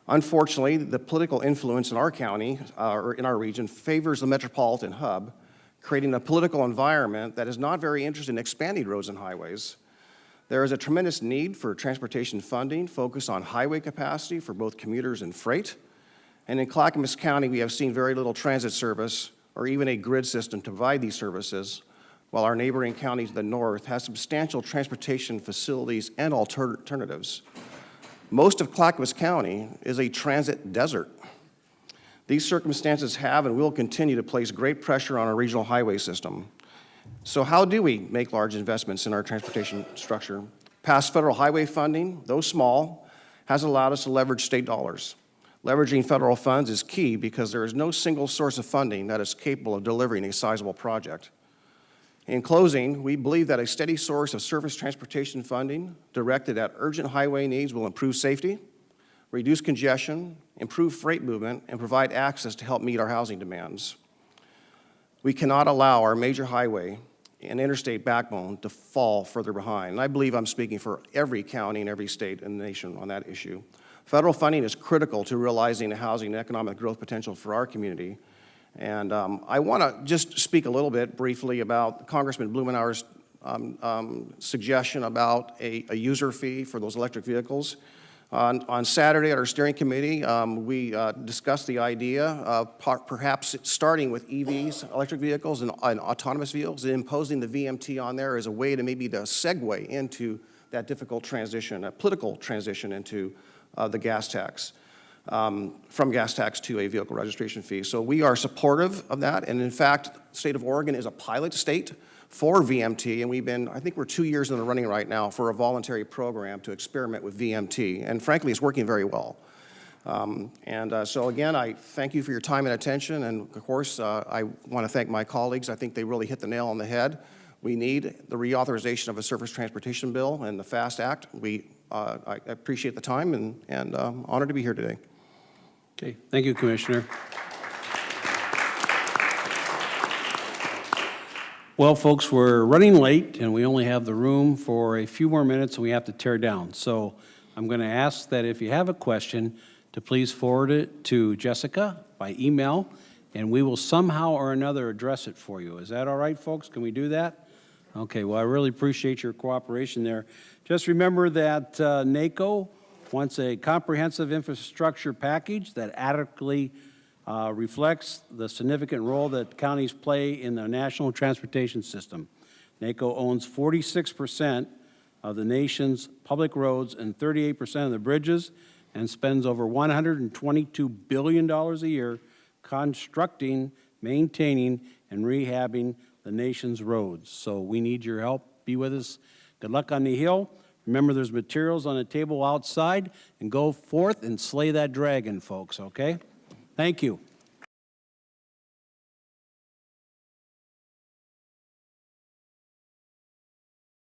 Unfortunately, the political influence in our county, or in our region, favors the metropolitan hub, creating a political environment that is not very interested in expanding roads and highways. There is a tremendous need for transportation funding focused on highway capacity for both commuters and freight. And in Clackamas County, we have seen very little transit service or even a grid system to provide these services, while our neighboring county to the north has substantial transportation facilities and alternatives. Most of Clackamas County is a transit desert. These circumstances have and will continue to place great pressure on our regional highway system. So how do we make large investments in our transportation structure? Past federal highway funding, though small, has allowed us to leverage state dollars. Leveraging federal funds is key because there is no single source of funding that is capable of delivering a sizable project. In closing, we believe that a steady source of surface transportation funding directed at urgent highway needs will improve safety, reduce congestion, improve freight movement, and provide access to help meet our housing demands. We cannot allow our major highway and interstate backbone to fall further behind. And I believe I'm speaking for every county and every state in the nation on that issue. Federal funding is critical to realizing the housing and economic growth potential for our community. And I want to just speak a little bit briefly about Congressman Blumenauer's suggestion about a user fee for those electric vehicles. On Saturday at our steering committee, we discussed the idea of perhaps starting with EVs, electric vehicles, and autonomous vehicles, and imposing the VMT on there as a way to maybe to segue into that difficult transition, a political transition into the gas tax, from gas tax to a vehicle registration fee. So we are supportive of that, and in fact, the state of Oregon is a pilot state for VMT, and we've been, I think we're 2 years in the running right now for a voluntary program to experiment with VMT, and frankly, it's working very well. So again, I thank you for your time and attention, and of course, I want to thank my colleagues. I think they really hit the nail on the head. We need the reauthorization of a surface transportation bill and the FAST Act. I appreciate the time and honored to be here today. Okay, thank you, Commissioner. Well, folks, we're running late, and we only have the room for a few more minutes, and we have to tear down. So I'm going to ask that if you have a question, to please forward it to Jessica by email, and we will somehow or another address it for you. Is that all right, folks? Can we do that? Okay, well, I really appreciate your cooperation there. Just remember that NACo wants a comprehensive infrastructure package that adequately reflects the significant role that counties play in the national transportation system. NACo owns 46% of the nation's public roads and 38% of the bridges, and spends over $122 billion a year constructing, maintaining, and rehabbing the nation's roads. So we need your help. Be with us. Good luck on the Hill. Remember, there's materials on the table outside, and go forth and slay that dragon, folks, okay? Thank you.